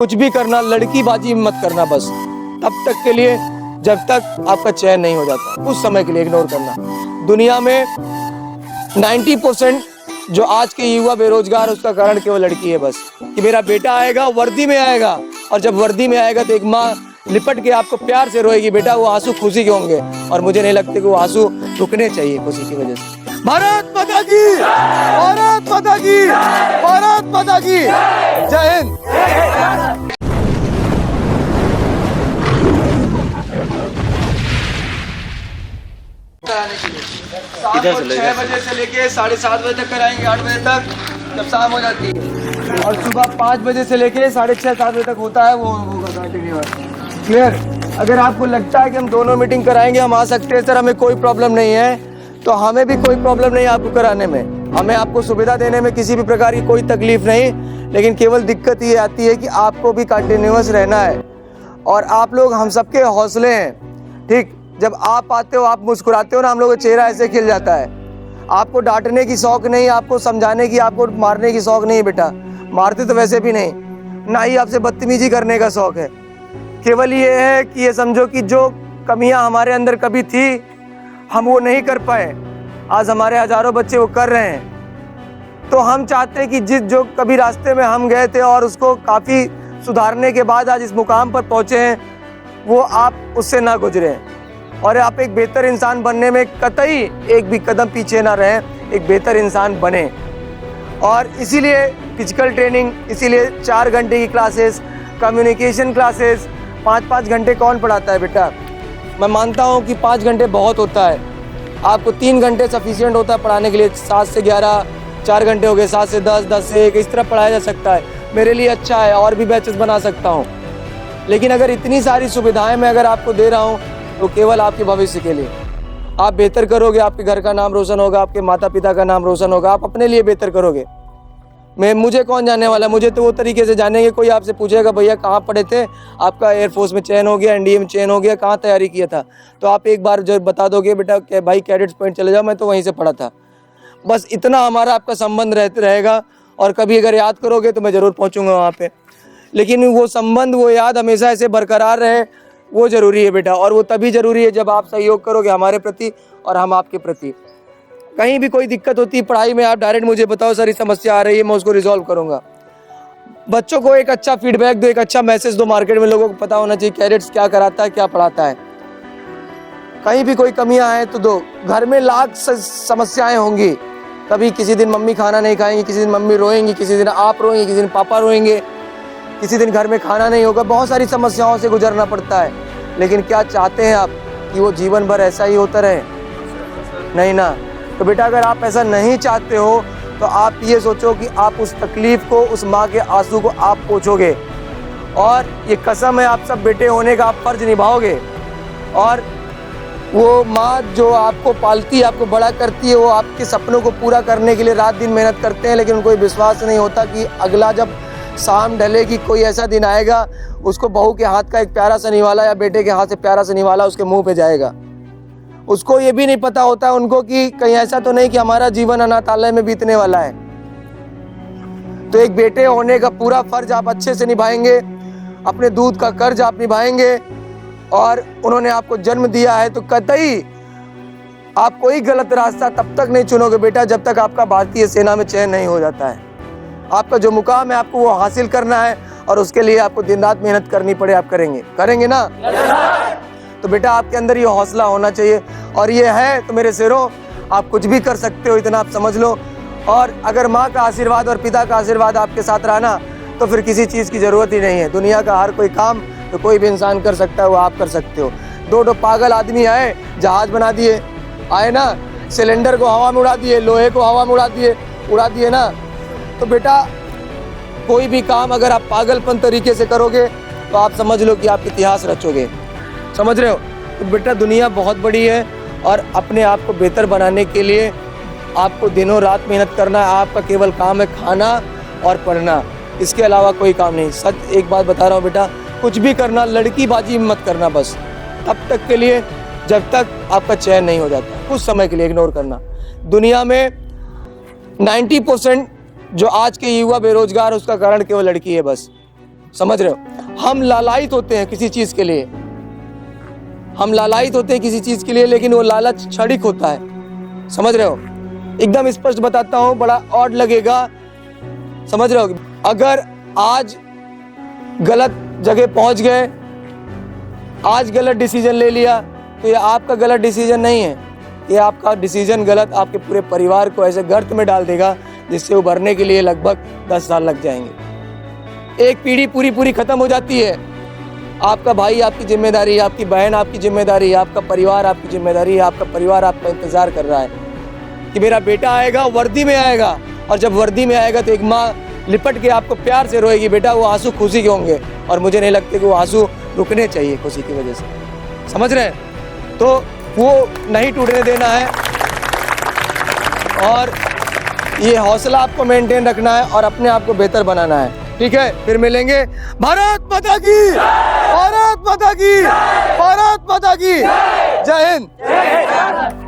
कुछ भी करना, लड़कीबाजी मत करना बस, तब तक के लिए जब तक आपका चयन नहीं हो जाता, कुछ समय के लिए इग्नोर करना। दुनिया में 90% जो आज के युवा बेरोजगार, उसका कारण केवल लड़की है बस, कि मेरा बेटा आएगा वर्दी में आएगा, और जब वर्दी में आएगा तो एक माँ लिपट के आपको प्यार से रोएगी, बेटा वो आंसू खुशी के होंगे, और मुझे नहीं लगता कि वो आंसू रुकने चाहिए खुशी की वजह से। भारत माता की, भारत माता की, भारत माता की जय हिंद। शाम को 6 बजे से लेके 7:30 बजे तक कराएंगे, 8 बजे तक जब शाम हो जाती है, और सुबह 5 बजे से लेके 6:30-7 बजे तक होता है वो होगा कंटिन्यूअस। क्लियर? अगर आपको लगता है कि हम दोनों मीटिंग कराएंगे, हम आ सकते हैं सर, हमें कोई प्रॉब्लम नहीं है, तो हमें भी कोई प्रॉब्लम नहीं है आपको कराने में, हमें आपको सुविधा देने में किसी भी प्रकार की कोई तकलीफ नहीं, लेकिन केवल दिक्कत ये आती है कि आपको भी कंटिन्यूअस रहना है, और आप लोग हम सबके हौसले हैं, ठीक? जब आप आते हो, आप मुस्कुराते हो ना, हम लोगों का चेहरा ऐसे खिल जाता है। आपको डांटने की शौक नहीं, आपको समझाने की, आपको मारने की शौक नहीं बेटा, मारते तो वैसे भी नहीं, ना ही आपसे बदतमीजी करने का शौक है। केवल ये है कि ये समझो कि जो कमियां हमारे अंदर कभी थी, हम वो नहीं कर पाए, आज हमारे हजारों बच्चे वो कर रहे हैं। तो हम चाहते हैं कि जो कभी रास्ते में हम गए थे और उसको काफ़ी सुधारने के बाद आज इस मुकाम पर पहुँचे हैं, वो आप उससे ना गुजरें, और आप एक बेहतर इंसान बनने में कतई एक भी कदम पीछे ना रहें, एक बेहतर इंसान बने। और इसीलिए फिजिकल ट्रेनिंग, इसीलिए 4 घंटे की क्लासेस, कम्युनिकेशन क्लासेस, 5-5 घंटे कौन पढ़ाता है बेटा? मैं मानता हूँ कि 5 घंटे बहुत होता है, आपको 3 घंटे सफिशिएंट होता है पढ़ाने के लिए। 7 से 11 4 घंटे हो गए, 7 से 10, 10 से 1, इस तरह पढ़ाया जा सकता है। मेरे लिए अच्छा है, और भी बैचेस बना सकता हूँ, लेकिन अगर इतनी सारी सुविधाएं मैं अगर आपको दे रहा हूँ तो केवल आपके भविष्य के लिए। आप बेहतर करोगे, आपके घर का नाम रोशन होगा, आपके माता पिता का नाम रोशन होगा, आप अपने लिए बेहतर करोगे। मुझे कौन जानने वाला, मुझे तो वो तरीके से जानेंगे, कोई आपसे पूछेगा भैया कहाँ पढ़े थे, आपका एयरफोर्स में चयन हो गया, एनडीए में चयन हो गया, कहाँ तैयारी किया था, तो आप एक बार जो बता दोगे बेटा भाई कैडेट्स पॉइंट चले जाओ, मैं तो वहीं से पढ़ा था। बस इतना हमारा आपका संबंध रहेगा, और कभी अगर याद करोगे तो मैं ज़रूर पहुँचूँगा वहाँ पर, लेकिन वो संबंध, वो याद हमेशा ऐसे बरकरार रहे, वो ज़रूरी है बेटा। और वो तभी ज़रूरी है जब आप सहयोग करोगे हमारे प्रति और हम आपके प्रति। कहीं भी कोई दिक्कत होती है पढ़ाई में, आप डायरेक्ट मुझे बताओ सर ये समस्या आ रही है, मैं उसको रिजॉल्व करूंगा। बच्चों को एक अच्छा फीडबैक दो, एक अच्छा मैसेज दो, मार्केट में लोगों को पता होना चाहिए कैडेट्स क्या कराता है, क्या पढ़ाता है। कहीं भी कोई कमियां हैं तो दो। घर में लाख समस्याएं होंगी, कभी किसी दिन मम्मी खाना नहीं खाएंगी, किसी दिन मम्मी रोएंगी, किसी दिन आप रोएंगे, किसी दिन पापा रोएंगे, किसी दिन घर में खाना नहीं होगा, बहुत सारी समस्याओं से गुजरना पड़ता है। लेकिन क्या चाहते हैं आप कि वो जीवन भर ऐसा ही होता रहे? नहीं ना। तो बेटा अगर आप ऐसा नहीं चाहते हो तो आप ये सोचो कि आप उस तकलीफ को, उस माँ के आंसू को आप पोंछोगे, और ये कसम है आप सब बेटे होने का आप फर्ज निभाओगे। और वो माँ जो आपको पालती है, आपको बड़ा करती है, वो आपके सपनों को पूरा करने के लिए रात दिन मेहनत करते हैं, लेकिन उनको विश्वास नहीं होता कि अगला जब शाम ढलेगी कोई ऐसा दिन आएगा, उसको बहू के हाथ का एक प्यारा सा निवाला या बेटे के हाथ से प्यारा सा निवाला उसके मुंह पे जाएगा। उसको ये भी नहीं पता होता है उनको कि कहीं ऐसा तो नहीं कि हमारा जीवन अनाथालय में बीतने वाला है। तो एक बेटे होने का पूरा फर्ज आप अच्छे से निभाएंगे, अपने दूध का कर्ज आप निभाएंगे, और उन्होंने आपको जन्म दिया है तो कतई आप कोई गलत रास्ता तब तक नहीं चुनोगे बेटा जब तक आपका भारतीय सेना में चयन नहीं हो जाता है। आपका जो मुकाम है आपको वो हासिल करना है, और उसके लिए आपको दिन रात मेहनत करनी पड़े, आप करेंगे ना? तो बेटा आपके अंदर ये हौसला होना चाहिए, और ये है तो मेरे शेरों आप कुछ भी कर सकते हो, इतना आप समझ लो। और अगर माँ का आशीर्वाद और पिता का आशीर्वाद आपके साथ रहा ना, तो फिर किसी चीज़ की ज़रूरत ही नहीं है। दुनिया का हर कोई काम तो कोई भी इंसान कर सकता है, वो आप कर सकते हो। 2 पागल आदमी आए, जहाज बना दिए, आए ना, सिलेंडर को हवा में उड़ा दिए, लोहे को हवा में उड़ा दिए ना। तो बेटा कोई भी काम अगर आप पागलपन तरीके से करोगे तो आप समझ लो कि आप इतिहास रचोगे। समझ रहे हो? तो बेटा दुनिया बहुत बड़ी है, और अपने आप को बेहतर बनाने के लिए आपको दिनों रात मेहनत करना है। आपका केवल काम है खाना और पढ़ना, इसके अलावा कोई काम नहीं। सच एक बात बता रहा हूँ बेटा, कुछ भी करना, लड़कीबाजी मत करना बस, तब तक के लिए जब तक आपका चयन नहीं हो जाता, कुछ समय के लिए इग्नोर करना। दुनिया में 90% जो आज के युवा बेरोजगार, उसका कारण केवल लड़की है बस, समझ रहे हो? हम लालायित होते हैं किसी चीज के लिए, हम लालायित होते हैं किसी चीज के लिए, लेकिन वो लालच क्षणिक होता है। समझ रहे हो? एकदम स्पष्ट बताता हूं, बड़ा ऑड लगेगा, समझ रहे हो? अगर आज गलत जगह पहुंच गए, आज गलत डिसीजन ले लिया, तो ये आपका गलत डिसीजन नहीं है, ये आपका डिसीजन गलत आपके पूरे परिवार को ऐसे गर्त में डाल देगा जिससे उभरने के लिए लगभग 10 साल लग जाएंगे। एक पीढ़ी पूरी खत्म हो जाती है। आपका भाई आपकी जिम्मेदारी, आपकी बहन आपकी जिम्मेदारी, आपका परिवार आपकी जिम्मेदारी, आपका परिवार आपका इंतजार कर रहा है कि मेरा बेटा आएगा, वर्दी में आएगा, और जब वर्दी में आएगा तो एक माँ लिपट के आपको प्यार से रोएगी। बेटा वो आंसू खुशी के होंगे, और मुझे नहीं लगता कि वो आंसू रुकने चाहिए खुशी की वजह से। समझ रहे हैं? तो वो नहीं टूटने देना है, और ये हौसला आपको मेंटेन रखना है और अपने आप को बेहतर बनाना है। ठीक है, फिर मिलेंगे। भारत माता की, भारत माता की, भारत माता की, जय हिंद।